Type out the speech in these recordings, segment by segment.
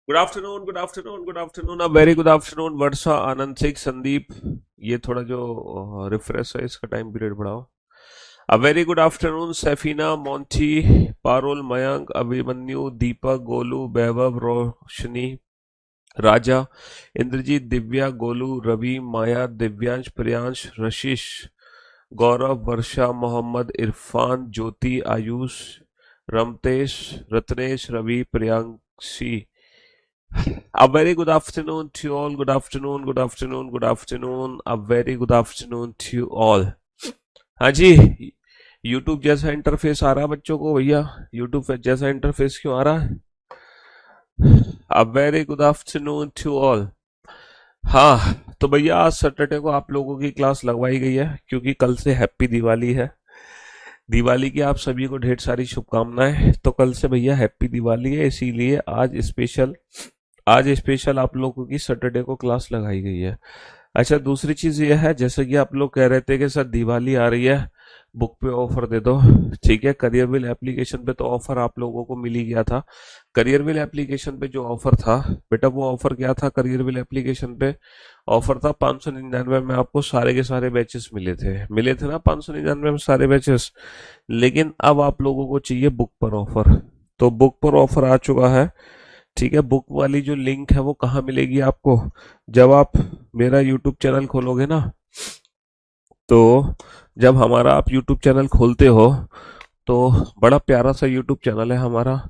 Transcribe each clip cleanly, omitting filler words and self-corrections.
Good afternoon, good afternoon, good afternoon, a very good afternoon Varsha, Anand Singh, Sandeep. ये थोड़ा जो refresh है इसका टाइम पीरियड बढ़ाओ। A very good afternoon Saifina, Monty, Parul, Mayank, Abhimanyu, Deepak, Golu, Vaibhav, Roshni, Raja, Indrajeet, Divya, Golu, Ravi, Maya, Divyansh, Priyansh, Rashish, Gaurav, Varsha, Mohammad, Irfan, Jyoti, Ayush, Ramtesh, Ratnesh, Ravi, Priyanshi. A very good afternoon to you all. Good afternoon, good afternoon, good afternoon. A very good afternoon to you all. हाँ जी, YouTube जैसा interface आ रहा है बच्चों को भैया? YouTube जैसा इंटरफेस क्यों आ रहा है? A very good afternoon to all. हाँ, तो भैया आज सैटरडे को आप लोगों की क्लास लगवाई गई है क्योंकि कल से हैप्पी दिवाली है। दिवाली की आप सभी को ढेर सारी शुभकामनाएं। तो कल से भैया हैप्पी दिवाली है, इसीलिए आज स्पेशल आप लोगों की सैटरडे को क्लास लगाई गई है। अच्छा, दूसरी चीज ये है, जैसे कि आप लोग कह रहे थे कि सर दिवाली आ रही है, बुक पे ऑफर दे दो। ठीक है, करियरविल एप्लीकेशन पे तो ऑफर आप लोगों को मिल ही गया था। करियरविल एप्लीकेशन पे जो ऑफर था बेटा, वो ऑफर क्या था? करियरविल एप्लीकेशन पे ऑफर था 599 में आपको सारे के सारे बैचेस मिले थे ना, 599 में सारे बैचेस। लेकिन अब आप लोगों को चाहिए बुक पर ऑफर। तो बुक पर ऑफर आ चुका है। ठीक है, बुक वाली जो लिंक है वो कहाँ मिलेगी आपको? जब आप मेरा यूट्यूब चैनल खोलोगे ना, तो जब हमारा आप यूट्यूब चैनल खोलते हो तो बड़ा प्यारा सा यूट्यूब चैनल है हमारा।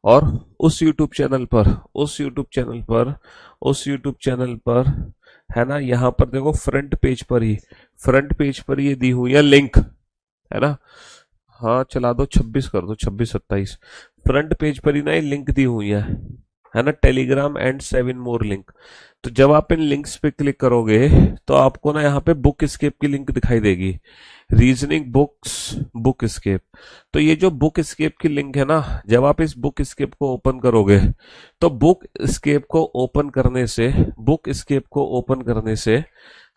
और उस यूट्यूब चैनल पर उस यूट्यूब चैनल पर उस यूट्यूब चैनल पर है ना, यहाँ पर देखो फ्रंट पेज पर ये दी हुई है लिंक, है ना? हाँ, चला दो, 26 कर दो, 26 27। फ्रंट पेज पर ही ना ये लिंक दी हुई है ना, टेलीग्राम एंड 7 मोर लिंक। तो जब आप इन लिंक्स पे क्लिक करोगे तो आपको ना यहाँ पे बुक स्केप की लिंक दिखाई देगी। Reasoning books, book scape. तो ये जो बुक स्केप की लिंक है ना, जब आप इस बुक स्केप को ओपन करोगे तो बुक स्केप को ओपन करने से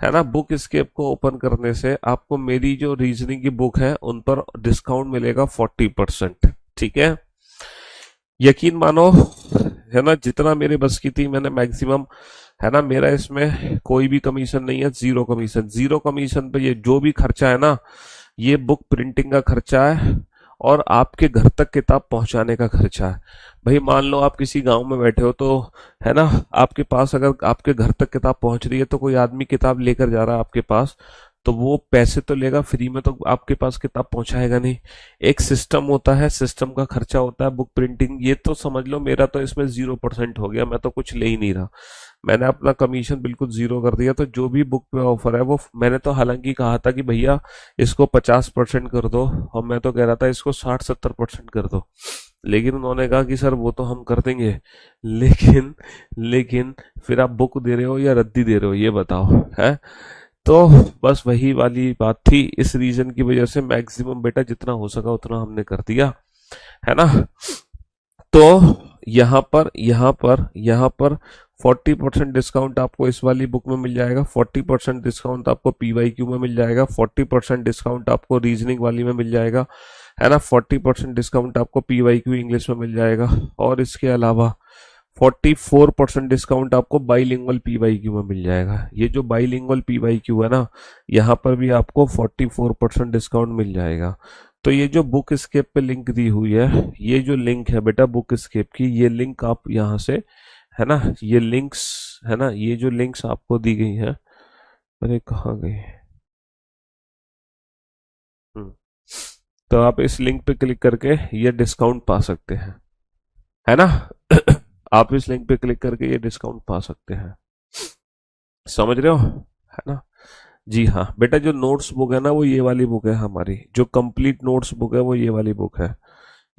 है ना, बुक स्केप को ओपन करने से आपको मेरी जो रीजनिंग की बुक है उन पर डिस्काउंट मिलेगा 40%। ठीक है, यकीन मानो, है ना, जितना मेरे बस की थी मैंने मैक्सिमम, है ना, मेरा इसमें कोई भी कमीशन नहीं है, जीरो कमीशन पे ये जो भी खर्चा है ना, ये बुक प्रिंटिंग का खर्चा है और आपके घर तक किताब पहुंचाने का खर्चा है। भाई मान लो आप किसी गांव में बैठे हो, तो है ना, आपके पास अगर आपके घर तक किताब पहुंच रही है तो कोई आदमी किताब लेकर जा रहा है आपके पास, तो वो पैसे तो लेगा, फ्री में तो आपके पास किताब पहुंचाएगा नहीं। एक सिस्टम होता है, सिस्टम का खर्चा होता है बुक प्रिंटिंग। ये तो समझ लो मेरा तो इसमें 0% हो गया, मैं तो कुछ ले ही नहीं रहा। मैंने अपना कमीशन बिल्कुल जीरो कर दिया। तो जो भी बुक पे ऑफर है वो मैंने तो हालांकि कहा था कि भैया इसको 50% कर दो, और मैं तो कह रहा था इसको 60-70% कर दो, लेकिन उन्होंने कहा कि सर वो तो हम कर देंगे, लेकिन लेकिन फिर आप बुक दे रहे हो या रद्दी दे रहे हो, ये बताओ है। तो बस वही वाली बात थी, इस रीजन की वजह से मैक्सिमम बेटा जितना हो सका उतना हमने कर दिया, है ना। तो यहाँ पर 40% डिस्काउंट आपको इस वाली बुक में मिल जाएगा, 40% डिस्काउंट आपको पीवाईक्यू में मिल जाएगा, 40% डिस्काउंट आपको रीजनिंग वाली में मिल जाएगा, है ना, 40% डिस्काउंट आपको पीवाईक्यू इंग्लिश में मिल जाएगा। और इसके अलावा 44% डिस्काउंट आपको बाईलिंगुअल पीवाईक्यू में मिल जाएगा। ये जो बाईलिंगुअल पीवाईक्यू है ना, यहाँ पर भी आपको 44% डिस्काउंट मिल जाएगा। तो ये जो बुक स्केप पे लिंक दी हुई है, ये जो लिंक है बेटा बुक स्केप की, ये लिंक आप यहाँ से, है ना, ये लिंक्स, है ना, ये जो लिंक्स आपको दी गई हैं, अरे कहाँ गए? हम्म, तो आप इस लिंक पे क्लिक करके ये डिस्काउंट पा सकते हैं, है ना। आप इस लिंक पे क्लिक करके ये डिस्काउंट पा सकते हैं, समझ रहे हो, है ना। जी हाँ बेटा, जो नोट्स बुक है ना वो ये वाली बुक है हमारी, जो कंप्लीट नोट्स बुक है वो ये वाली बुक है।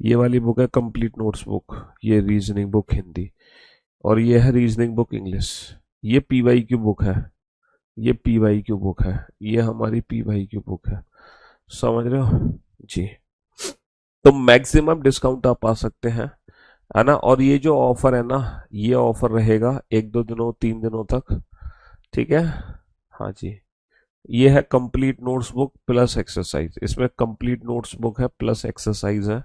ये वाली बुक है कंप्लीट नोट्स बुक, ये रीजनिंग बुक हिंदी, और ये है रीजनिंग बुक इंग्लिश। ये पीवाईक्यू बुक है, ये पीवाईक्यू बुक है, ये हमारी पीवाईक्यू बुक है, समझ रहे हो जी। तो मैक्सिमम डिस्काउंट आप पा सकते हैं, है ना। और ये जो ऑफर है ना, ये ऑफर रहेगा 1 2 दिनों 3 दिनों तक। ठीक है, हाँ जी। ये है complete notes book plus exercise, इसमें कंप्लीट नोट्स बुक है प्लस एक्सरसाइज है।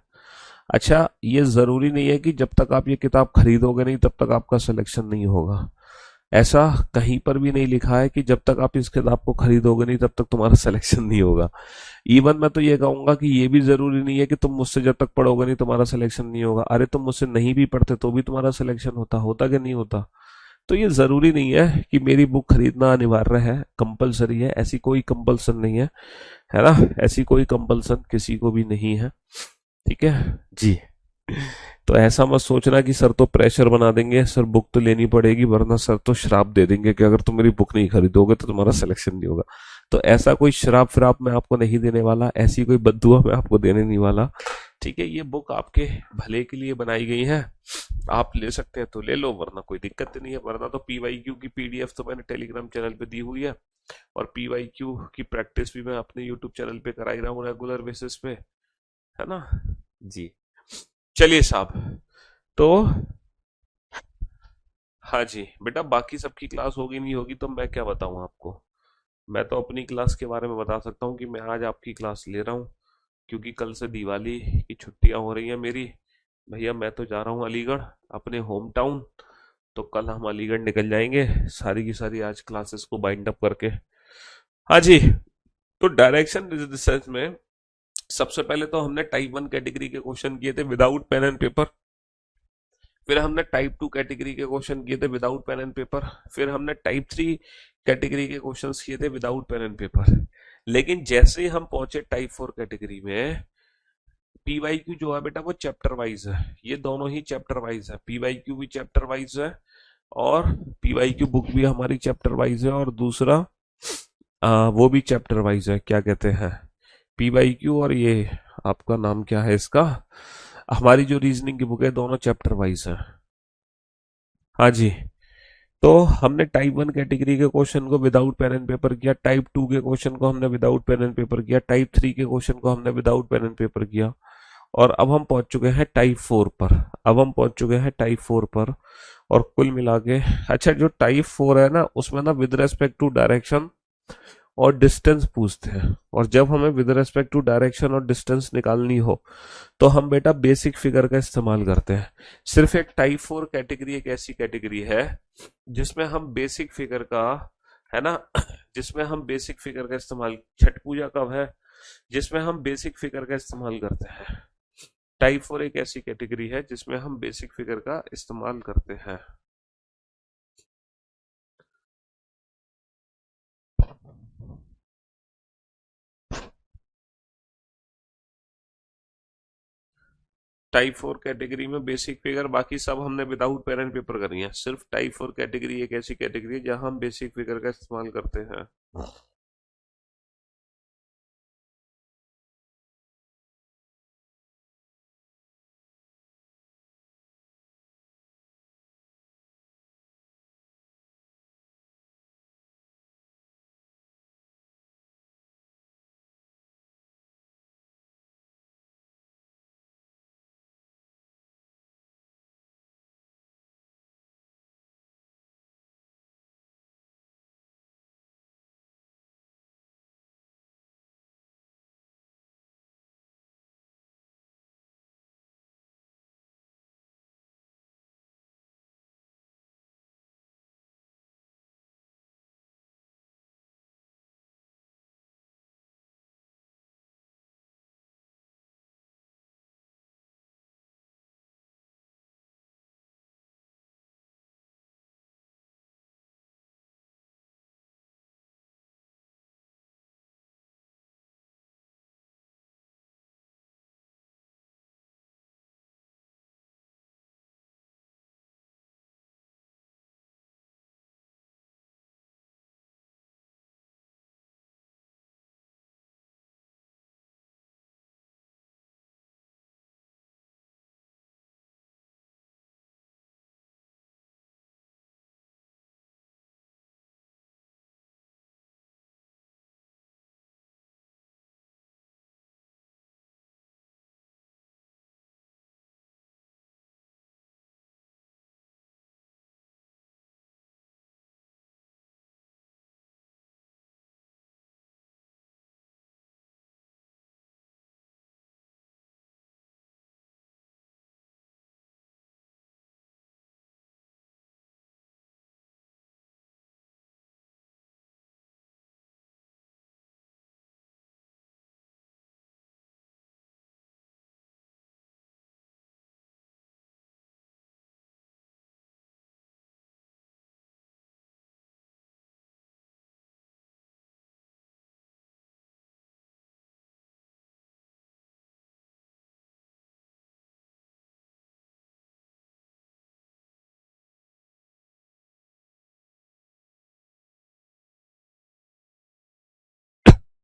अच्छा, ये जरूरी नहीं है कि जब तक आप ये किताब खरीदोगे नहीं तब तक आपका सिलेक्शन नहीं होगा। ऐसा कहीं पर भी नहीं लिखा है कि जब तक आप इस किताब को खरीदोगे नहीं तब तक तुम्हारा सिलेक्शन नहीं होगा। इवन मैं तो ये कहूंगा कि ये भी जरूरी नहीं है कि तुम मुझसे जब तक पढ़ोगे नहीं तुम्हारा सिलेक्शन नहीं होगा। अरे तुम मुझसे नहीं भी पढ़ते तो भी तुम्हारा सिलेक्शन होता होता कि नहीं होता। तो ये जरूरी नहीं है कि मेरी बुक खरीदना अनिवार्य है, कंपलसरी है, ऐसी कोई कंपल्सन नहीं है ना। ऐसी कोई कंपल्सन किसी को भी नहीं है। ठीक है जी। तो ऐसा मत सोचना कि सर तो प्रेशर बना देंगे, सर बुक तो लेनी पड़ेगी, वरना सर तो श्राप दे देंगे कि अगर तुम मेरी बुक नहीं खरीदोगे तो तुम्हारा सिलेक्शन नहीं होगा। तो ऐसा कोई श्राप फ्राप मैं आपको नहीं देने वाला, ऐसी कोई बद्दुआ मैं आपको देने नहीं वाला। ठीक है, ये बुक आपके भले के लिए बनाई गई है। आप ले सकते हैं तो ले लो, वरना कोई दिक्कत नहीं है। वरना तो पीवाईक्यू की पीडीएफ तो मैंने टेलीग्राम चैनल पे दी हुई है, और पीवाईक्यू की प्रैक्टिस भी मैं अपने यूट्यूब चैनल पे कराई रहा हूँ रेगुलर बेसिस पे, है ना जी। चलिए साहब, तो हाँ जी बेटा, बाकी सबकी क्लास होगी नहीं होगी तो मैं क्या बताऊं आपको। मैं तो अपनी क्लास के बारे में बता सकता हूँ कि मैं आज आपकी क्लास ले रहा हूँ, क्योंकि कल से दिवाली की छुट्टियां हो रही हैं मेरी। भैया मैं तो जा रहा हूँ अलीगढ़, अपने होम टाउन। तो कल हम अलीगढ़ निकल जाएंगे, सारी की सारी आज क्लासेस को बाइंड अप करके। हाँ जी। तो डायरेक्शन रिसर्च में सबसे पहले तो हमने टाइप 1 कैटेगरी के क्वेश्चन किए थे विदाउट पेन एंड पेपर। फिर हमने टाइप 2 कैटेगरी के क्वेश्चन किए थे विदाउट पेन एंड पेपर। फिर हमने टाइप 3 कैटेगरी के क्वेश्चंस किए थे विदाउट पेन एंड पेपर। लेकिन जैसे ही हम पहुंचे टाइप 4 कैटेगरी में, पीवाईक्यू जो है बेटा वो चैप्टर वाइज है। ये दोनों ही चैप्टर वाइज है, पीवाईक्यू भी चैप्टर वाइज है, और पीवाईक्यू बुक भी हमारी चैप्टर वाइज है, और दूसरा वो भी चैप्टर वाइज है, क्या कहते हैं, पीवाईक्यू और ये आपका नाम क्या है इसका, हमारी जो रीजनिंग की बुक है, दोनों चैप्टर वाइज है। हाँ जी। तो हमने टाइप 1 कैटेगरी के क्वेश्चन को विदाउट पेन एंड पेपर किया, टाइप 2 के क्वेश्चन को हमने विदाउट पेन एंड पेपर किया, टाइप 3 के क्वेश्चन को हमने विदाउट पेन एंड पेपर किया, और अब हम पहुंच चुके हैं टाइप 4 पर। अब हम पहुंच चुके हैं टाइप 4 पर, और कुल मिला के, अच्छा जो टाइप 4 है ना उसमें ना विद रेस्पेक्ट टू डायरेक्शन और डिस्टेंस पूछते हैं, और जब हमें विद रेस्पेक्ट टू डायरेक्शन और डिस्टेंस निकालनी हो तो हम बेटा बेसिक फिगर का इस्तेमाल करते हैं। सिर्फ एक टाइप 4 कैटेगरी एक ऐसी कैटेगरी है जिसमें हम बेसिक फिगर का, है ना, जिसमें हम बेसिक फिगर का इस्तेमाल, छठ पूजा कब है, जिसमें हम बेसिक फिगर का इस्तेमाल करते हैं। टाइप 4 एक ऐसी कैटेगरी है जिसमें हम बेसिक फिगर का इस्तेमाल करते हैं। टाइप 4 कैटेगरी में बेसिक फिगर, बाकी सब हमने विदाउट पेन एंड पेपर करी है। सिर्फ टाइप 4 कैटेगरी एक ऐसी कैटेगरी है जहां हम बेसिक फिगर का इस्तेमाल करते हैं।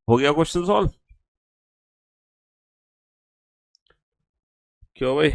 हो गया क्वेश्चन सॉल्व? क्यों भाई?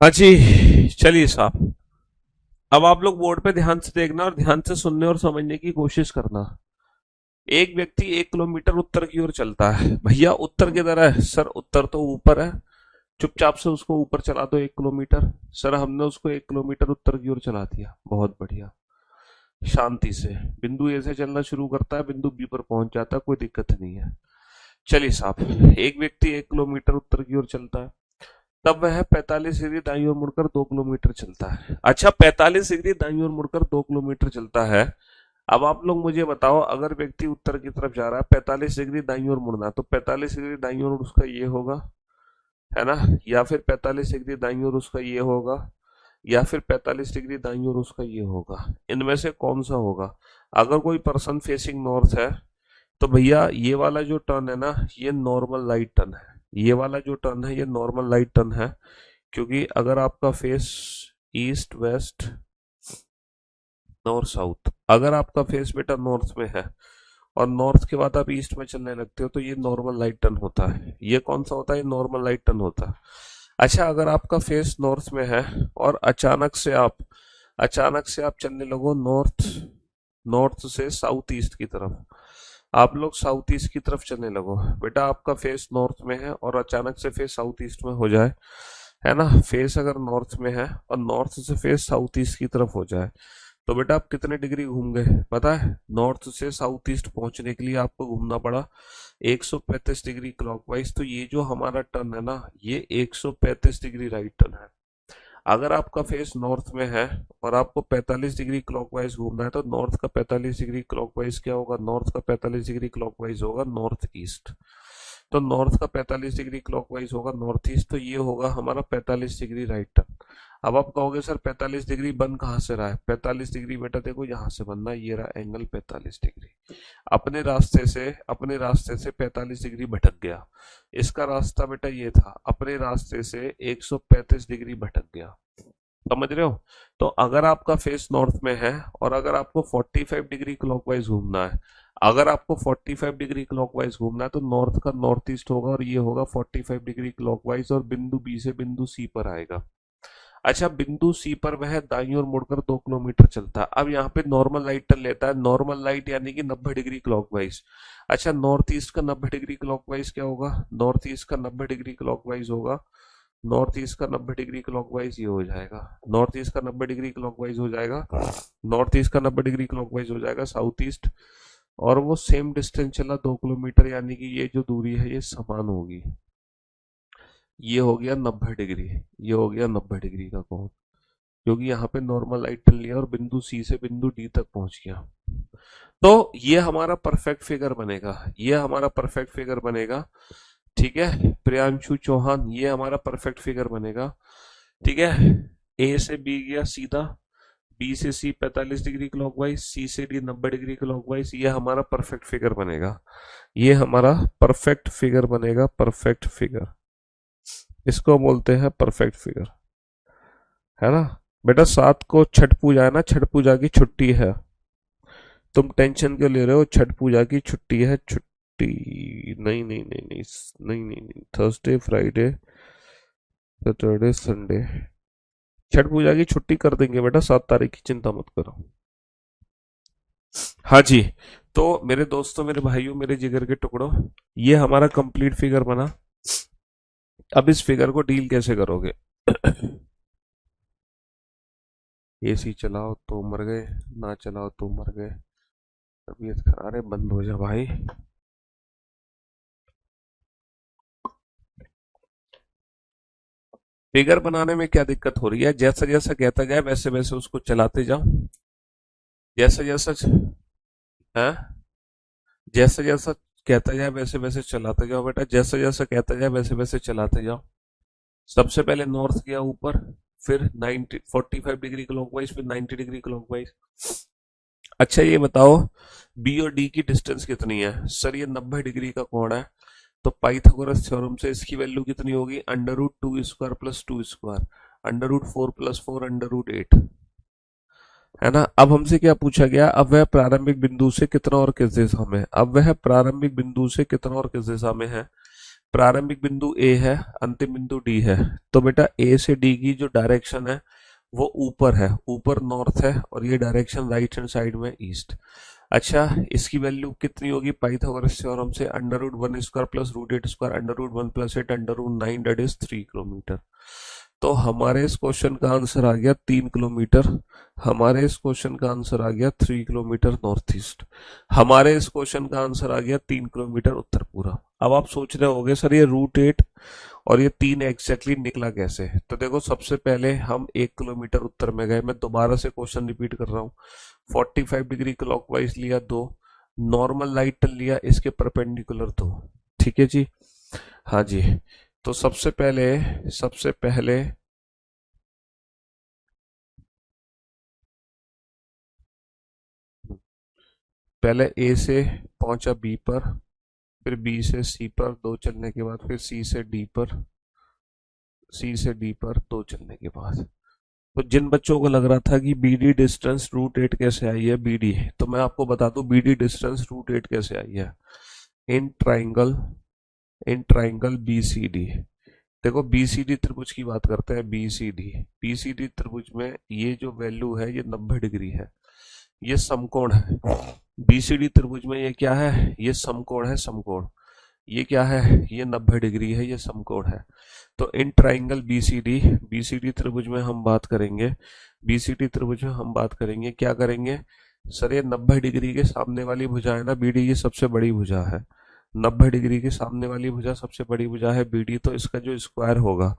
हाँ जी, चलिए साहब। अब आप लोग बोर्ड पे ध्यान से देखना और ध्यान से सुनने और समझने की कोशिश करना। एक व्यक्ति 1 किलोमीटर उत्तर की ओर चलता है। भैया उत्तर किधर है? सर उत्तर तो ऊपर है। चुपचाप से उसको ऊपर चला दो 1 किलोमीटर। सर हमने उसको 1 किलोमीटर उत्तर की ओर चला दिया, बहुत बढ़िया। शांति से बिंदु ए से चलना शुरू करता है, बिंदु बी पर पहुंच जाता है, कोई दिक्कत नहीं है। चलिए साहब, एक व्यक्ति 1 किलोमीटर उत्तर की ओर चलता है, तब वह 45 डिग्री दाईं ओर मुड़कर 2 किलोमीटर चलता है। अच्छा, 45 डिग्री दाईं ओर मुड़कर 2 किलोमीटर चलता है। अब आप लोग मुझे बताओ, अगर व्यक्ति उत्तर की तरफ जा रहा है, 45 डिग्री दाईं ओर मुड़ना, तो 45 डिग्री दाईं ओर उसका ये होगा, है ना? या फिर 45 डिग्री दाईं ओर उसका ये होगा, या फिर 45 डिग्री दाईं ओर उसका ये होगा। इनमें से कौन सा होगा? अगर कोई पर्सन फेसिंग नॉर्थ है, तो भैया ये वाला जो टर्न है ना, ये नॉर्मल राइट टर्न है। ये वाला जो टर्न है, ये नॉर्मल राइट टर्न है। क्योंकि अगर आपका face east west north south, अगर आपका फेस बेटा नॉर्थ में है और नॉर्थ के बाद आप ईस्ट में चलने लगते हो, तो ये नॉर्मल राइट टर्न होता है। ये कौन सा होता है? ये नॉर्मल राइट टर्न होता है। अच्छा, अगर आपका फेस नॉर्थ में है और अचानक से आप चलने लगो नॉर्थ नॉर्थ से साउथ ईस्ट की तरफ, आप लोग साउथ ईस्ट की तरफ चलने लगो। बेटा आपका फेस नॉर्थ में है और अचानक से फेस साउथ ईस्ट में हो जाए, है ना? फेस अगर नॉर्थ में है और नॉर्थ से फेस साउथ ईस्ट की तरफ हो जाए, तो बेटा आप कितने डिग्री घूम गए पता है? नॉर्थ से साउथ ईस्ट पहुंचने के लिए आपको घूमना पड़ा 135 डिग्री क्लॉकवाइज। तो ये जो हमारा टर्न है ना, ये 135 डिग्री राइट टर्न है। अगर आपका फेस नॉर्थ में है और आपको 45 डिग्री क्लॉकवाइज घूमना है, तो नॉर्थ का 45 डिग्री क्लॉकवाइज क्या होगा? नॉर्थ का 45 डिग्री क्लॉकवाइज होगा नॉर्थ ईस्ट। तो नॉर्थ का 45 डिग्री क्लॉकवाइज होगा नॉर्थ ईस्ट, तो ये होगा हमारा 45 डिग्री राइट टर्न। अब आप कहोगे सर 45 डिग्री बन कहाँ से रहा है? 45 डिग्री बेटा देखो यहाँ से बनना, ये रहा एंगल 45 डिग्री। अपने रास्ते से 45 डिग्री भटक गया। इसका रास्ता बेटा ये था, अपने रास्ते से 135 डिग्री भटक गया। समझ रहे हो? तो अगर आपका फेस नॉर्थ में है और अगर आपको 45 डिग्री क्लॉकवाइज घूमना है, अगर आपको 45 डिग्री क्लॉकवाइज घूमना है, तो नॉर्थ का नॉर्थ ईस्ट होगा और ये होगा 45 डिग्री क्लॉकवाइज और बिंदु बी से बिंदु सी पर आएगा। अच्छा, बिंदु सी पर वह दाईं ओर मुड़कर 2 किलोमीटर चलता है। अब यहाँ पे नॉर्मल लाइट टर्न लेता है, नॉर्मल लाइट यानी कि 90 डिग्री क्लॉकवाइज। अच्छा, नॉर्थ ईस्ट का 90 डिग्री क्लॉकवाइज क्या होगा? नॉर्थ ईस्ट का 90 डिग्री क्लॉकवाइज होगा, नॉर्थ ईस्ट का 90 डिग्री क्लॉकवाइज ये हो जाएगा, नॉर्थ ईस्ट का 90 डिग्री क्लॉकवाइज हो जाएगा, नॉर्थ ईस्ट का 90 डिग्री क्लॉकवाइज हो जाएगा साउथ ईस्ट। और वो सेम डिस्टेंस चला 2 किलोमीटर, यानी कि ये जो दूरी है ये समान होगी। ये हो गया 90 डिग्री, ये हो गया 90 डिग्री का कोण। क्योंकि यहाँ पे नॉर्मल लाइट टर्न लिया और बिंदु सी से बिंदु डी तक पहुंच गया। तो ये हमारा परफेक्ट फिगर बनेगा, ये हमारा परफेक्ट फिगर बनेगा। ठीक है प्रियांशु चौहान, ये हमारा परफेक्ट फिगर बनेगा। ठीक है, ए से बी गया सीधा, बी से सी 45 डिग्री क्लॉकवाइज, सी से डी 90 डिग्री क्लॉकवाइज, ये हमारा परफेक्ट फिगर बनेगा। ये हमारा परफेक्ट फिगर बनेगा, परफेक्ट फिगर, इसको बोलते हैं परफेक्ट फिगर, है ना। बेटा 7 को छठ पूजा है ना, छठ पूजा की छुट्टी है, तुम टेंशन क्यों ले रहे हो, छठ पूजा की छुट्टी है, छुट्टी नहीं नहीं नहीं नहीं नहीं नहीं नहीं, Thursday Friday Saturday Sunday, Chhath Puja की छुट्टी कर देंगे बेटा 7 तारीख की, चिंता मत करो। हाँ जी। तो मेरे दोस्तों, मेरे भाइयों, मेरे जिगर के टुकड़ों, ये हमारा कंप्लीट फिगर बना। अब इस फिगर को डील कैसे करोगे? एसी चलाओ तो मर गए, ना चलाओ तो मर गए, तबीयत खराब, अरे बंद हो जा भाई। फिगर बनाने में क्या दिक्कत हो रही है? जैसा जैसा कहता जाए वैसे वैसे उसको चलाते जाओ, जैसा जैसा हाँ, जैसा जैसा कहता जाए वैसे वैसे चलाते जाओ बेटा, जैसा जैसा कहता जाए वैसे वैसे चलाते जाओ। सबसे पहले नॉर्थ गया ऊपर, फिर 90 45 डिग्री क्लॉकवाइज, फिर 90 डिग्री क्लॉकवाइज। अच्छा ये बताओ, बी और डी की डिस्टेंस कितनी है? सर ये 90 डिग्री का कोण है, तो पाइथागोरस थ्योरम से इसकी वैल्यू कितनी होगी? Under root 2 square plus 2 square, under root 4 plus 4, under root 8, है ना। अब हमसे क्या पूछा गया? अब वह प्रारंभिक बिंदु से कितना और किस दिशा में? अब वह प्रारंभिक बिंदु से कितना और किस दिशा में है? प्रारंभिक बिंदु ए है, अंतिम बिंदु डी है, तो बेटा ए से डी की जो डायरेक्शन है वो ऊपर है, ऊपर नॉर्थ है, और ये डायरेक्शन राइट हैंड साइड में ईस्ट। अच्छा इसकी वैल्यू कितनी होगी पाइथागोरस थ्योरम से? Under root 1 square plus root 8 square, under root 1 plus 8, under root 9, that is 3 kilometre. तो हमारे इस क्वेश्चन का आंसर आ गया 3 किलोमीटर, हमारे इस क्वेश्चन का आंसर आ गया 3 किलोमीटर नॉर्थ ईस्ट, हमारे इस क्वेश्चन का आंसर आ गया 3 किलोमीटर उत्तर पूर्व। अब आप सोच रहे होगे सर ये रूट 8 और ये 3 एग्जैक्टली निकला कैसे? तो देखो सबसे पहले हम 1 किलोमीटर उत्तर में गए, मैं दोबारा से क्वेश्चन रिपीट कर रहा हूँ। 45 डिग्री क्लॉकवाइज लिया 2, नॉर्मल लाइट लिया इसके परपेंडिकुलर 2, ठीक है जी। हाँ जी। तो सबसे पहले पहले ए से पहुंचा बी पर, फिर बी से सी पर 2 चलने के बाद, फिर सी से डी पर, सी से डी पर 2 चलने के बाद। तो जिन बच्चों को लग रहा था कि बीडी डिस्टेंस रूट 8 कैसे आई है बीडी, तो मैं आपको बता दूं बीडी डिस्टेंस रूट 8 कैसे आई है। In triangle, in triangle BCD, देखो बीसीडी त्रिभुज की बात करते हैं, बीसीडी, बीसीडी त्रिभुज में ये जो वैल्यू है ये 90 डिग्री है, ये समकोण है। बीसीडी त्रिभुज में ये क्या है? ये समकोण है, समकोण। ये क्या है? ये 90 डिग्री है, ये समकोण है। तो इन ट्राइंगल बीसीडी, बीसीडी त्रिभुज में हम बात करेंगे, बीसीडी त्रिभुज में हम बात करेंगे, क्या करेंगे? सर ये 90 डिग्री के सामने वाली भुजा है ना बीडी, ये सबसे बड़ी भुजा है। 90 डिग्री के सामने वाली भुजा सबसे बड़ी भुजा है बीडी, तो इसका जो स्क्वायर होगा,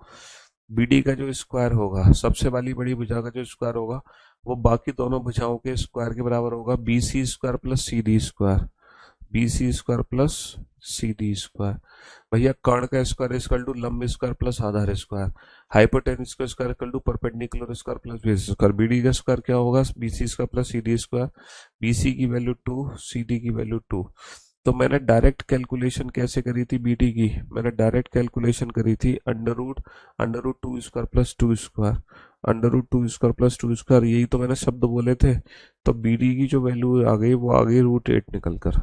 बीडी का जो स्क्वायर होगा, सबसे वाली बड़ी भुजा का जो स्क्वायर होगा, वो बाकी दोनों भुजाओं के स्क्वायर के बराबर होगा, B C square plus C D square, B C square plus C D square. भैया कर्ण का स्क्वायर इक्वल टू लंब स्क्वायर प्लस आधार स्क्वायर, हाइपोटेन्यूज का square equal to perpendicular square plus base square, BD का स्क्वायर क्या होगा? BC square plus C D square, BC की वैल्यू 2, सी डी की वैल्यू 2। तो मैंने डायरेक्ट कैलकुलेशन कैसे करी थी बीडी की? मैंने डायरेक्ट कैलकुलेशन करी थी under root 2 square plus 2 square, under root 2 square plus 2 square, यही तो मैंने शब्द बोले थे। तो बीडी की जो वैल्यू आ गई वो आ गई रूट 8 निकल कर,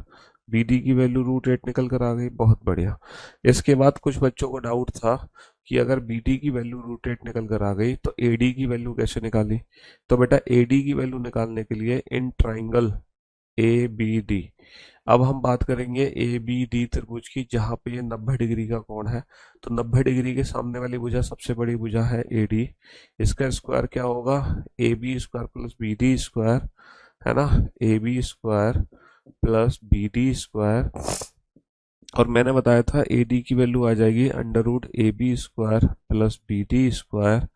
बीडी की वैल्यू रूट 8 निकल कर आ गई, बहुत बढ़िया। इसके बाद कुछ बच्चों को डाउट था कि अगर बीडी की वैल्यू रूट 8 निकल कर आ गई तो एडी की वैल्यू कैसे निकाली? तो बेटा एडी की वैल्यू निकालने के लिए in triangle A B D, अब हम बात करेंगे ए बी डी त्रिभुज की, जहां पे ये 90 डिग्री का कोण है, तो 90 डिग्री के सामने वाली भुजा सबसे बड़ी भुजा है ए डी, इसका स्क्वायर क्या होगा? A B square plus B D square, है ना, A B square plus B D square, और मैंने बताया था ए डी की वैल्यू आ जाएगी under root A B square plus B D square,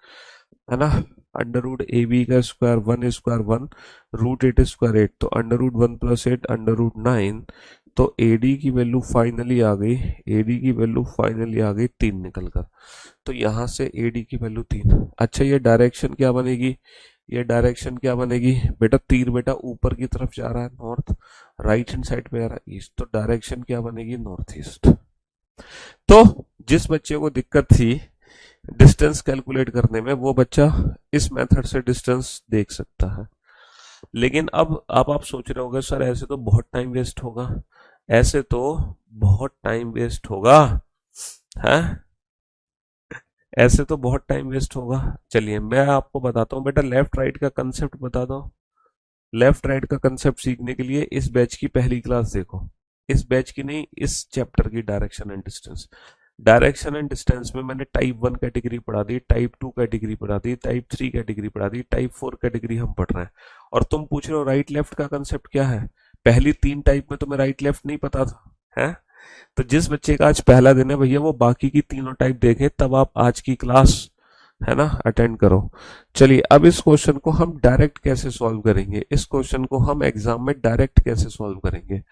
है ना, अंडर रूट ए बी का स्क्वायर 1 स्क्वायर 1, रूट 8 स्क्वायर 8, तो under root 1 plus 8 under root 9, तो एडी की वैल्यू फाइनली आ गई, एडी की वैल्यू फाइनली आ गई 3 निकल कर। तो यहां से एडी की वैल्यू 3। अच्छा ये डायरेक्शन क्या बनेगी, ये डायरेक्शन क्या बनेगी बेटा, तीर बेटा ऊपर की तरफ जा रहा है नॉर्थ, राइट हैंड साइड पे आ रहा है ईस्ट, तो डायरेक्शन क्या बनेगी नॉर्थ ईस्ट। तो जिस बच्चे को दिक्कत थी डिस्टेंस कैलकुलेट करने में वो बच्चा इस मेथड से डिस्टेंस देख सकता है। लेकिन अब आप सोच रहे होगे सर ऐसे तो बहुत टाइम वेस्ट होगा, ऐसे तो बहुत टाइम वेस्ट होगा है, ऐसे तो बहुत टाइम वेस्ट होगा। चलिए मैं आपको बताता हूँ बेटा, लेफ्ट राइट का कंसेप्ट बता दो। लेफ्ट राइट का कंसेप्ट सीखने के लिए इस बैच की पहली क्लास देखो, इस बैच की नहीं, इस चैप्टर की direction and distance. Direction and distance में मैंने टाइप 1 कैटेगरी पढ़ा दी, टाइप 2 कैटेगरी पढ़ा दी, टाइप 3 कैटेगरी पढ़ा दी, टाइप 4 कैटेगरी हम पढ़ रहे हैं। और तुम पूछ रहे हो राइट लेफ्ट का कंसेप्ट क्या है, पहली 3 टाइप में तुम्हें राइट लेफ्ट नहीं पता था है। तो जिस बच्चे का आज पहला दिन है भैया वो बाकी की तीनों टाइप देखे, तब आप आज की क्लास है ना अटेंड करो। चलिए अब इस क्वेश्चन को हम डायरेक्ट कैसे सॉल्व करेंगे, इस क्वेश्चन को हम एग्जाम में डायरेक्ट कैसे सॉल्व करेंगे,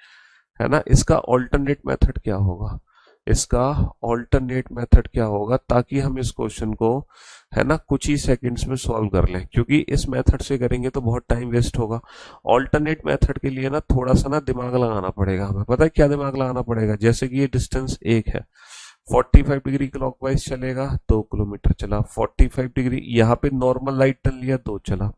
है ना, इसका ऑल्टरनेट मेथड क्या होगा, इसका ऑल्टरनेट मेथड क्या होगा, ताकि हम इस क्वेश्चन को है ना कुछ ही सेकंड्स में सॉल्व कर लें, क्योंकि इस मेथड से करेंगे तो बहुत टाइम वेस्ट होगा। ऑल्टरनेट मेथड के लिए ना थोड़ा सा ना दिमाग लगाना पड़ेगा हमें, पता है क्या दिमाग लगाना पड़ेगा, जैसे कि ये डिस्टेंस 1 है, 45 डिग्री क्लॉकवाइज चलेगा 2 किलोमीटर चला, 45 डिग्री यहाँ पे नॉर्मल लाइट टर्न लिया 2 चला।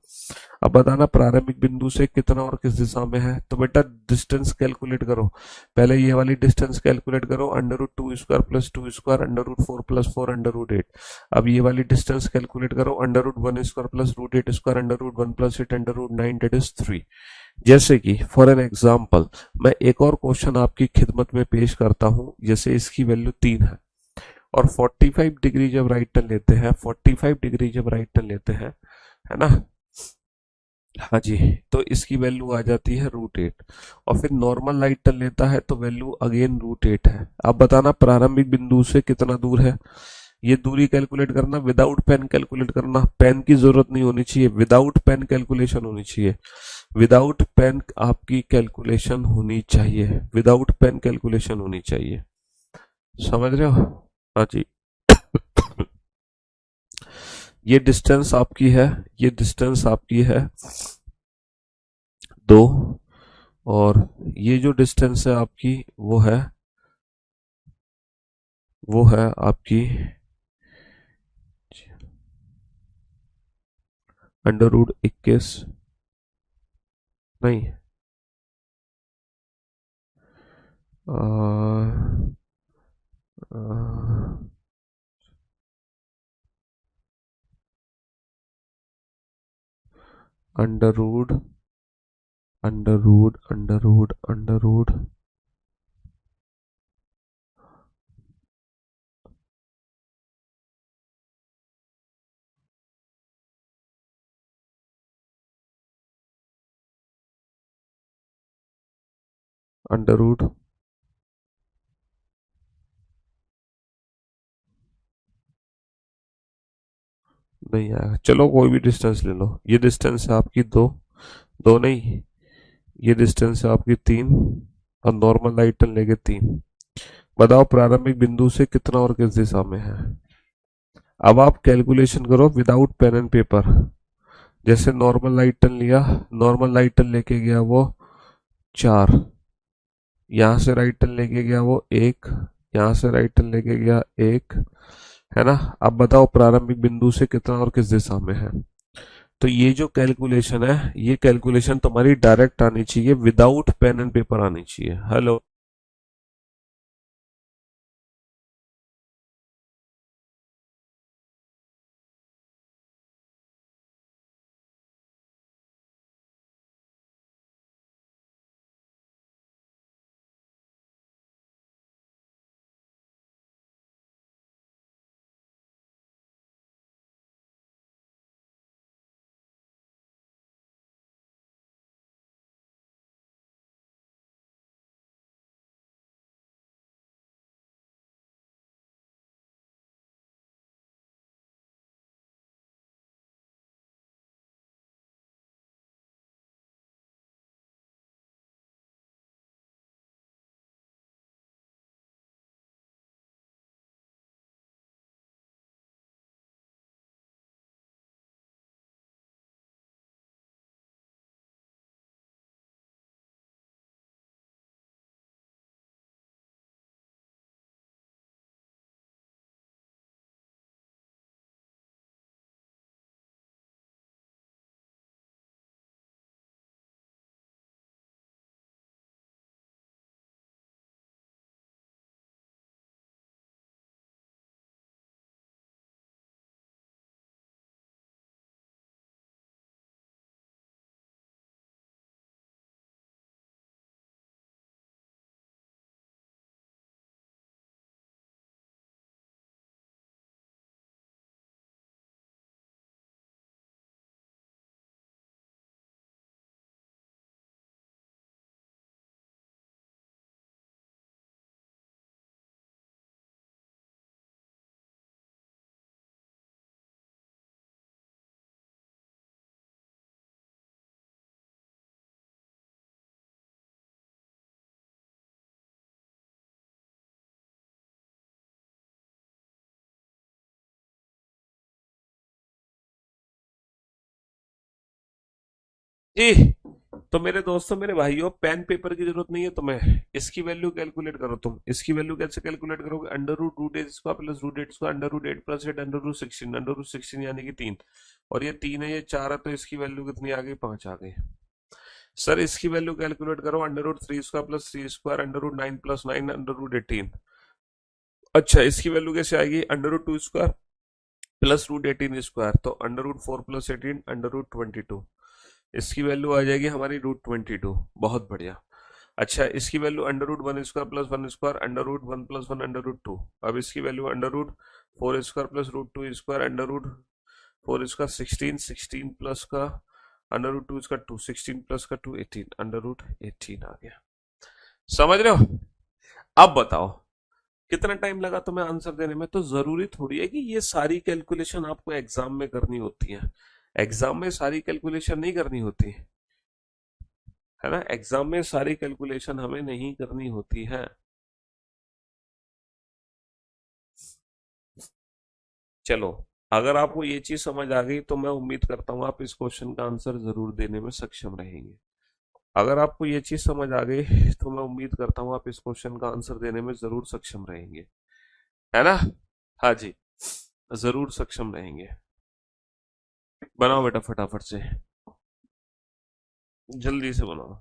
अब बताना प्रारंभिक बिंदु से कितना और किस दिशा में है, तो बेटा डिस्टेंस कैलकुलेट करो, पहले ये वाली डिस्टेंस कैलकुलेट करो, √2² + 2² √4 + 4 √8। अब ये वाली डिस्टेंस कैलकुलेट करो, √1² + √8² √1 + 8 √9 दैट इज 3। जैसे कि फॉर एन एग्जाम्पल मैं एक और क्वेश्चन आपकी खिदमत में पेश करता हूं, जैसे इसकी वैल्यू 3 है और 45 डिग्री जब राइट टर्न लेते हैं, 45 डिग्री जब राइट टर्न लेते हैं, है ना, हाँ जी, तो इसकी वैल्यू आ जाती है √8। और फिर नॉर्मल लाइट टर्न लेता है तो वैल्यू अगेन √8 है। अब बताना प्रारंभिक बिंदु से कितना दूर है, ये दूरी कैलकुलेट करना, विदाउट पेन कैलकुलेट करना, पेन की जरूरत नहीं होनी चाहिए, विदाउट पेन कैलकुलेशन होनी चाहिए, विदाउट पेन आपकी कैलकुलेशन होनी चाहिए, विदाउट पेन कैलकुलेशन होनी चाहिए, समझ रहे हो, हाँ जी। ये डिस्टेंस आपकी है, ये डिस्टेंस आपकी है 2, और ये जो डिस्टेंस है आपकी वो है आपकी √21, नहीं अंडर रूड अंडर रूड, नहीं आएगा, चलो कोई भी डिस्टेंस ले लो, ये डिस्टेंस है आपकी 2, 2 नहीं, ये डिस्टेंस है आपकी 3, और नॉर्मल लाइट टर्न लेके 3। बताओ प्रारंभिक बिंदु से कितना और किस दिशा में है। अब आप कैलकुलेशन करो विदाउट पेन एंड पेपर, जैसे नॉर्मल लाइट टर्न लिया, नॉर्मल लाइट टर्न लेके गया वो 4, यहां से राइट टर्न लेके गया वो 1, यहां से राइट टर्न लेके गया 1, है ना। अब बताओ प्रारंभिक बिंदु से कितना और किस दिशा में है। तो ये जो कैलकुलेशन है, ये कैलकुलेशन तुम्हारी डायरेक्ट आनी चाहिए, विदाउट पेन एंड पेपर आनी चाहिए। हेलो। जी। तो मेरे दोस्तों मेरे भाइयों, पेन पेपर की जरूरत नहीं है तुम्हें। इसकी वैल्यू कैलकुलेट करो। तुम इसकी वैल्यू कैसे कैलकुलेट करोगे? Under root root eight square plus root eight square under root eight plus eight under root sixteen यानी कि 3। और ये 3 है, ये 4 है, तो इसकी वैल्यू कितनी आ गई? 5 आ गई। सर इसकी वैल्यू कैलकुलेट करो। Under root three square plus three square under root nine plus nine under root 18। अच्छा, इसकी वैल्यू कैसे आएगी? Under root two square plus root 18 square, तो under root four plus 18 under root 22। इसकी value आ जाएगी हमारी रूट 22। बहुत बढ़िया। अच्छा, इसकी value under root one square plus one square under root one plus one under root two. अब इसकी value under root four square plus root two square under root four square 16, 16 plus का under root two इसका two, 16 plus का two 18 under root 18 आ गया। समझ रहे हो? अब बताओ कितना टाइम लगा तुम्हें आंसर देने में? तो जरूरी थोड़ी है कि ये सारी कैलकुलेशन आपको एग्जाम में करनी होती है। एग्जाम में सारी कैलकुलेशन नहीं करनी होती है ना। एग्जाम में सारी कैलकुलेशन हमें नहीं करनी होती है। चलो, अगर आपको ये चीज समझ आ गई तो मैं उम्मीद करता हूं आप इस क्वेश्चन का आंसर जरूर देने में सक्षम रहेंगे। अगर आपको ये चीज समझ आ गई तो मैं उम्मीद करता हूं आप इस क्वेश्चन का आंसर देने में जरूर सक्षम रहेंगे। है ना? हाँ जी, जरूर सक्षम रहेंगे। बनाओ बेटा फटाफट से, जल्दी से बनाओ।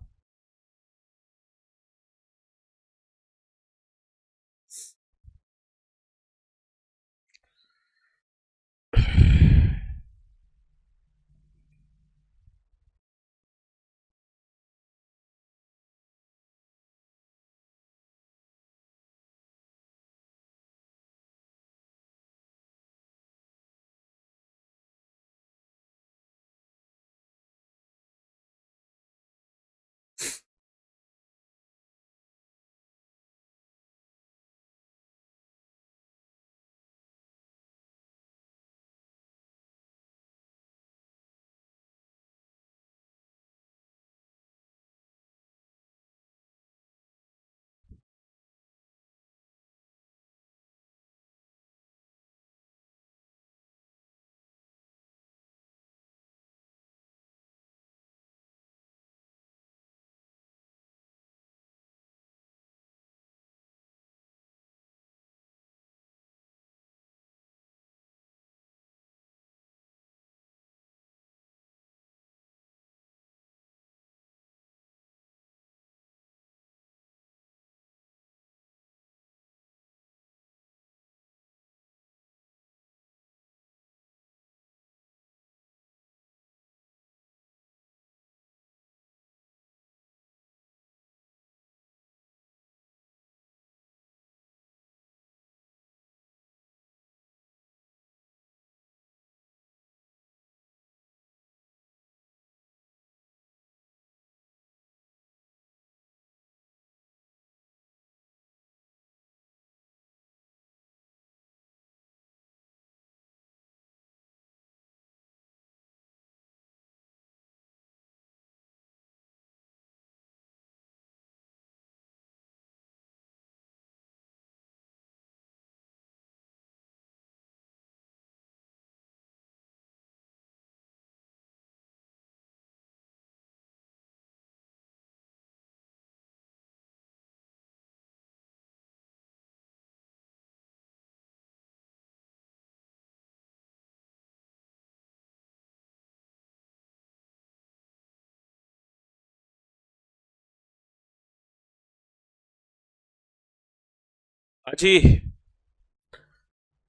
जी।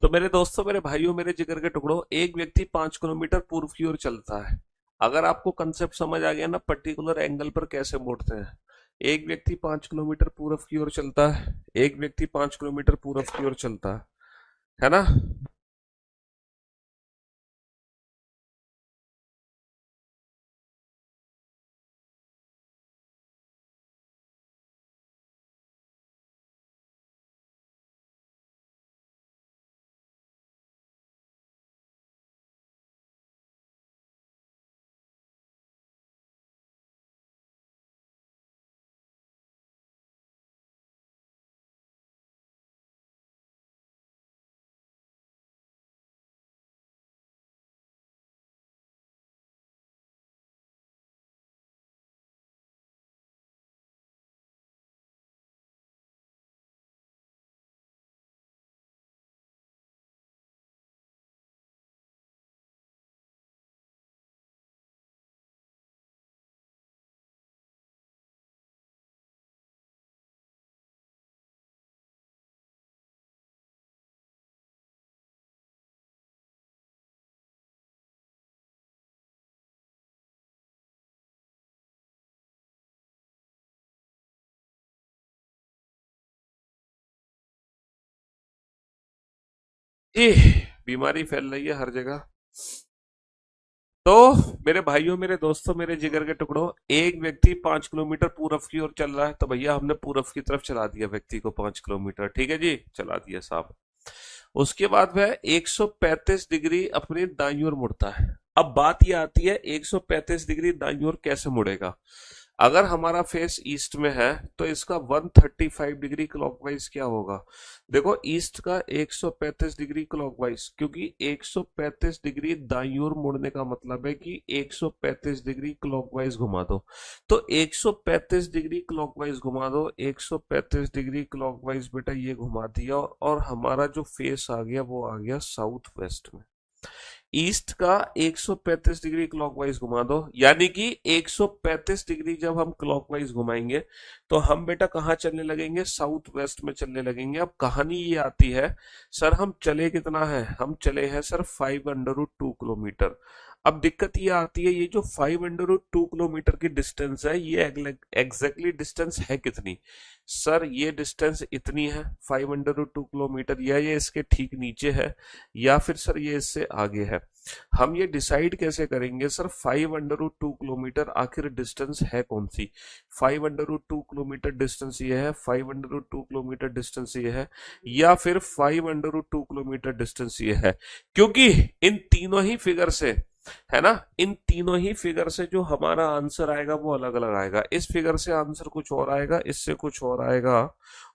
तो मेरे दोस्तों मेरे भाइयों मेरे जिगर के टुकड़ों, एक व्यक्ति 5 किलोमीटर पूर्व की ओर चलता है। अगर आपको कंसेप्ट समझ आ गया ना, पर्टिकुलर एंगल पर कैसे मोड़ते हैं। एक व्यक्ति 5 किलोमीटर पूर्व की ओर चलता है, एक व्यक्ति 5 किलोमीटर पूर्व की ओर चलता है ना? जी, बीमारी फैल रही है हर जगह। तो मेरे भाइयों, मेरे दोस्तों, मेरे जिगर के टुकड़ों, एक व्यक्ति 5 किलोमीटर पूरब की ओर चल रहा है, तो भैया हमने पूरब की तरफ चला दिया व्यक्ति को 5 किलोमीटर, ठीक है जी, चला दिया साहब। उसके बाद वह 135 डिग्री अपनी दाईं ओर मुड़ता है। अब बात यह आती है 135 डिग्री दाईं ओर कैसे मुड़ेगा। अगर हमारा फेस ईस्ट में है तो इसका 135 डिग्री क्लॉकवाइज क्या होगा। देखो ईस्ट का 135 डिग्री क्लॉकवाइज, क्योंकि 135 डिग्री दाईं ओर मुड़ने का मतलब है कि 135 डिग्री क्लॉकवाइज घुमा दो। तो 135 डिग्री क्लॉकवाइज घुमा दो, 135 डिग्री क्लॉकवाइज बेटा ये घुमा दिया, और हमारा जो फेस आ गया वो आ गया साउथ वेस्ट में। ईस्ट का 135 डिग्री क्लॉकवाइज घुमा दो, यानी कि 135 डिग्री जब हम क्लॉकवाइज घुमाएंगे तो हम बेटा कहाँ चलने लगेंगे, साउथ वेस्ट में चलने लगेंगे। अब कहानी ये आती है, सर हम चले कितना है, हम चले हैं सर 5√2 किलोमीटर। अब दिक्कत ये आती है, ये जो 5√2 किलोमीटर की डिस्टेंस है ये एग्जैक्टली डिस्टेंस है कितनी। सर ये डिस्टेंस इतनी है 5√2 किलोमीटर, या ये इसके ठीक नीचे है, या फिर सर ये इससे आगे है। हम ये डिसाइड कैसे करेंगे सर 5√2 किलोमीटर आखिर डिस्टेंस है कौन सी। 5√2 किलोमीटर डिस्टेंस ये है, 5√2 किलोमीटर डिस्टेंस ये है, या फिर 5√2 किलोमीटर डिस्टेंस ये है। क्योंकि इन तीनों ही फिगर से, है ना, इन तीनों ही फिगर से जो हमारा आंसर आएगा वो अलग अलग आएगा। इस फिगर से आंसर कुछ और आएगा, इससे कुछ और आएगा,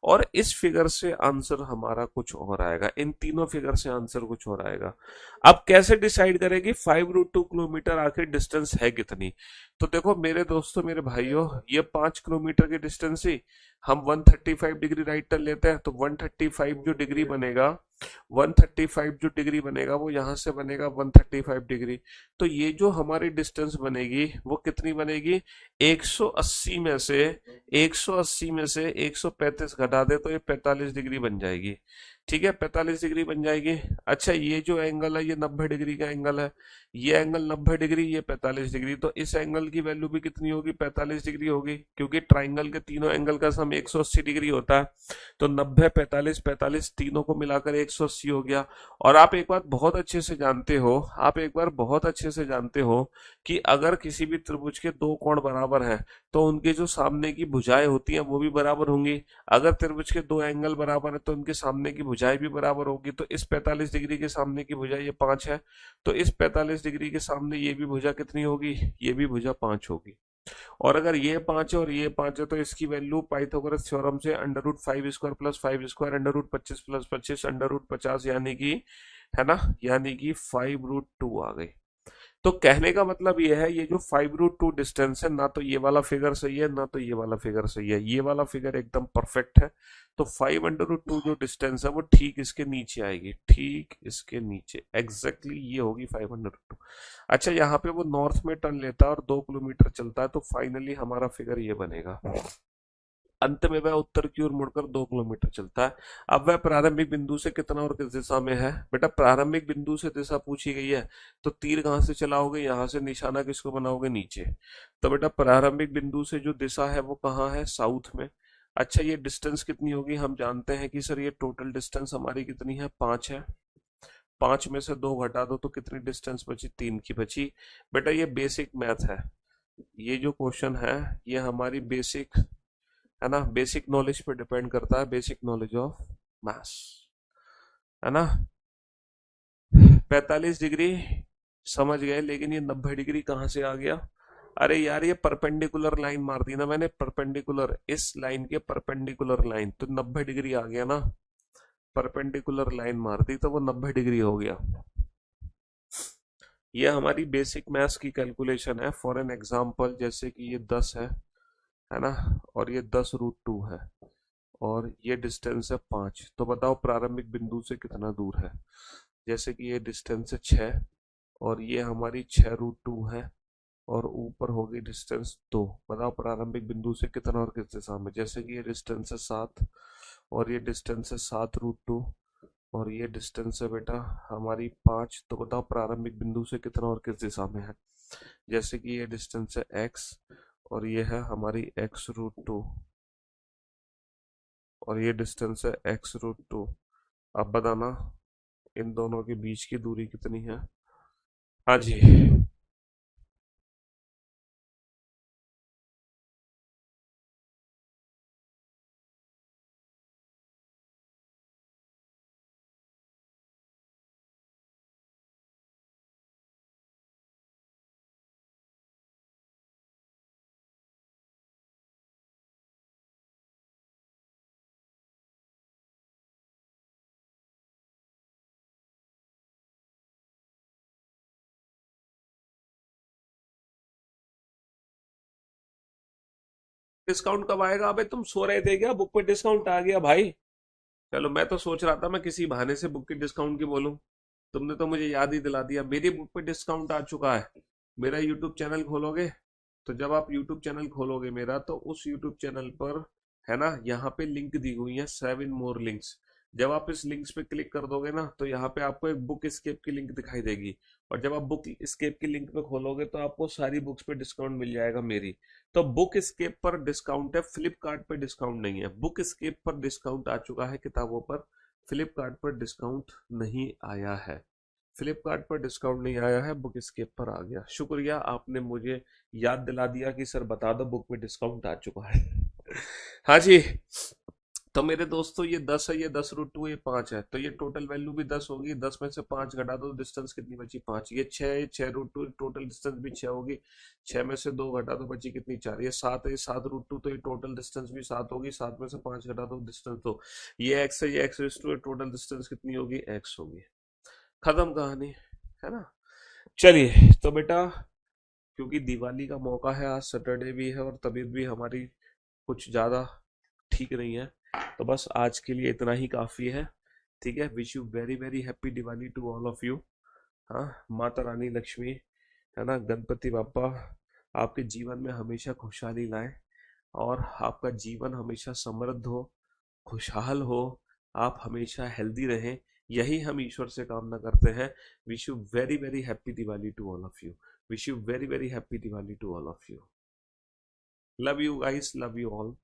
और इस फिगर से आंसर हमारा कुछ और आएगा। इन तीनों फिगर से आंसर कुछ और आएगा। अब कैसे डिसाइड करेगी 5√2 किलोमीटर आखिर डिस्टेंस है कितनी। तो देखो मेरे दोस्तों, मेरे भाइयों, ये 5 किलोमीटर की डिस्टेंस ही हम 135 डिग्री राइट टर्न लेते हैं, तो 135 जो डिग्री बनेगा, 135 जो डिग्री बनेगा वो यहां से बनेगा 135 डिग्री। तो ये जो हमारी डिस्टेंस बनेगी वो कितनी बनेगी, 180 में से, 180 में से 135 घटा दे तो ये 45 डिग्री बन जाएगी। ठीक है, 45 डिग्री बन जाएगी। अच्छा ये जो एंगल है ये 90 डिग्री का एंगल है, ये एंगल 90 डिग्री, ये 45 डिग्री, तो इस एंगल की वैल्यू भी कितनी होगी, 45 डिग्री होगी, क्योंकि ट्राइंगल के तीनों एंगल का सम 180 डिग्री होता है। तो 90, 45, 45 तीनों को मिलाकर 180 हो गया। और आप एक बात बहुत अच्छे से जानते हो, आप एक बार बहुत अच्छे से जानते हो कि अगर किसी भी त्रिभुज के दो कोण बराबर हैं तो उनके जो सामने की भुजाएं होती हैं वो भी बराबर होंगी। अगर त्रिभुज के दो एंगल बराबर है तो उनके सामने की भुजाएं भी बराबर होगी। तो इस 45 डिग्री के सामने की भुजा ये 5 है, तो इस 45 डिग्री के सामने ये भी भुजा कितनी होगी, ये भी भुजा 5 होगी। और अगर ये 5 है और ये 5 है तो इसकी वैल्यू पाइथागोरस थ्योरम से √5² + 5² √25 + 25 √50, यानी कि, है ना, यानी कि 5√2 आ गई। तो कहने का मतलब ये है, ये जो 5√2 डिस्टेंस है, ना तो ये वाला फिगर सही है ना तो ये वाला फिगर सही है, ये वाला फिगर एकदम परफेक्ट है। तो 5√2 जो डिस्टेंस है वो ठीक इसके नीचे आएगी, ठीक इसके नीचे एग्जैक्टली ये होगी 5√2। अच्छा यहाँ पे वो नॉर्थ में टर्न लेता है और 2 किलोमीटर चलता है, तो फाइनली हमारा फिगर ये बनेगा। अंत में वह उत्तर की ओर मुड़कर 2 किलोमीटर चलता है। अब वह प्रारंभिक बिंदु से कितना और किस दिशा में है। बेटा प्रारंभिक बिंदु से दिशा पूछी गई है, तो तीर कहाँ से चलाओगे, यहां से निशाना किसको बनाओगे, नीचे। तो बेटा प्रारंभिक बिंदु से जो दिशा है वो कहाँ है, साउथ में। अच्छा ये डिस्टेंस कितनी होगी, हम जानते हैं कि सर ये टोटल डिस्टेंस हमारी कितनी है, 5 है। 5 में से 2 घटा दो तो कितनी डिस्टेंस बची, 3 की बची। बेटा ये बेसिक मैथ है, ये जो क्वेश्चन है ये हमारी बेसिक, है ना, बेसिक नॉलेज पे डिपेंड करता है, बेसिक नॉलेज ऑफ मैथ्स, है ना। 45 डिग्री समझ गए, लेकिन ये 90 डिग्री कहाँ से आ गया। अरे यार ये परपेंडिकुलर लाइन मार दी ना मैंने, परपेंडिकुलर, इस लाइन के परपेंडिकुलर लाइन, तो 90 डिग्री आ गया ना। परपेंडिकुलर लाइन मार दी तो वो 90 डिग्री हो गया। ये हमारी बेसिक मैथ्स की कैलकुलेशन है। फॉर एन एग्जांपल जैसे कि ये 10 है ना, और ये 10√2 है, और ये डिस्टेंस है 5, तो बताओ प्रारंभिक बिंदु से कितना दूर है। जैसे कि ये डिस्टेंस है 6, और ये हमारी 6√2 है, और ऊपर होगी डिस्टेंस 2। बताओ प्रारंभिक बिंदु से कितना और किस दिशा में। जैसे कि ये डिस्टेंस है 7, और ये डिस्टेंस है 7√2, और ये डिस्टेंस है बेटा हमारी 5, तो बताओ प्रारंभिक बिंदु से कितना और किस दिशा में है। जैसे कि ये डिस्टेंस है x, और ये है हमारी x√2, और ये डिस्टेंस है x√2। अब बताना इन दोनों के बीच की दूरी कितनी है? हाँ जी। डिस्काउंट कब आएगा? अबे तुम सो रहे थे क्या? बुक पे डिस्काउंट आ गया भाई। चलो, मैं तो सोच रहा था मैं किसी बहाने से बुक के डिस्काउंट की बोलूं। तुमने तो मुझे याद ही दिला दिया, मेरी बुक पे डिस्काउंट आ चुका है। मेरा यूट्यूब चैनल खोलोगे, तो जब आप यूट्यूब चैनल खोलोगे मेरा, तो उस यूट्यूब चैनल पर है ना, यहाँ पे लिंक दी हुई है, 7 more links। जब आप इस लिंक्स पे क्लिक कर दोगे ना, तो यहाँ पे आपको एक बुक स्केप की लिंक दिखाई देगी। और जब आप बुक स्केप की लिंक पे खोलोगे, तो आपको सारी बुक्स पे डिस्काउंट मिल जाएगा मेरी। तो बुक स्केप पर डिस्काउंट है, फ्लिपकार्ट पे डिस्काउंट नहीं है। बुक स्केप पर डिस्काउंट आ चुका है किताबों पर, फ्लिपकार्ट पर डिस्काउंट नहीं आया है। फ्लिपकार्ट पर डिस्काउंट नहीं आया है, बुक स्केप पर आ गया। शुक्रिया, आपने मुझे याद दिला दिया कि सर बता दो बुक में डिस्काउंट आ चुका है। हाँ जी। तो मेरे दोस्तों, ये 10 है, ये 10 √2, ये 5 है, तो ये टोटल वैल्यू भी 10 होगी। 10 में से 5 घटा दो, डिस्टेंस कितनी बची? 5। ये 6 है, 6 √2, टोटल डिस्टेंस भी 6 होगी। 6 में से 2 घटा दो, बची कितनी? 4। ये 7 है, ये 7 √2, तो ये टोटल डिस्टेंस भी 7 होगी। 7 में से 5 घटा दो, डिस्टेंस 2। ये x है, ये x⁻², टोटल डिस्टेंस कितनी होगी? x होगी। खत्म कहानी, है ना। चलिए तो बेटा, क्योंकि दिवाली का मौका है, आज सैटरडे भी है और तबीयत भी हमारी कुछ ज़्यादा ठीक नहीं है, तो बस आज के लिए इतना ही काफ़ी है। ठीक है, wish you very very happy Diwali to all of you. हाँ, माता रानी लक्ष्मी, है ना, गणपति बापा आपके जीवन में हमेशा खुशहाली लाए, और आपका जीवन हमेशा समृद्ध हो, खुशहाल हो, आप हमेशा हेल्दी रहें, यही हम ईश्वर से कामना करते हैं। Wish you very very happy Diwali to all of you. Wish you very very happy Diwali to all of you. Love you guys, love you all.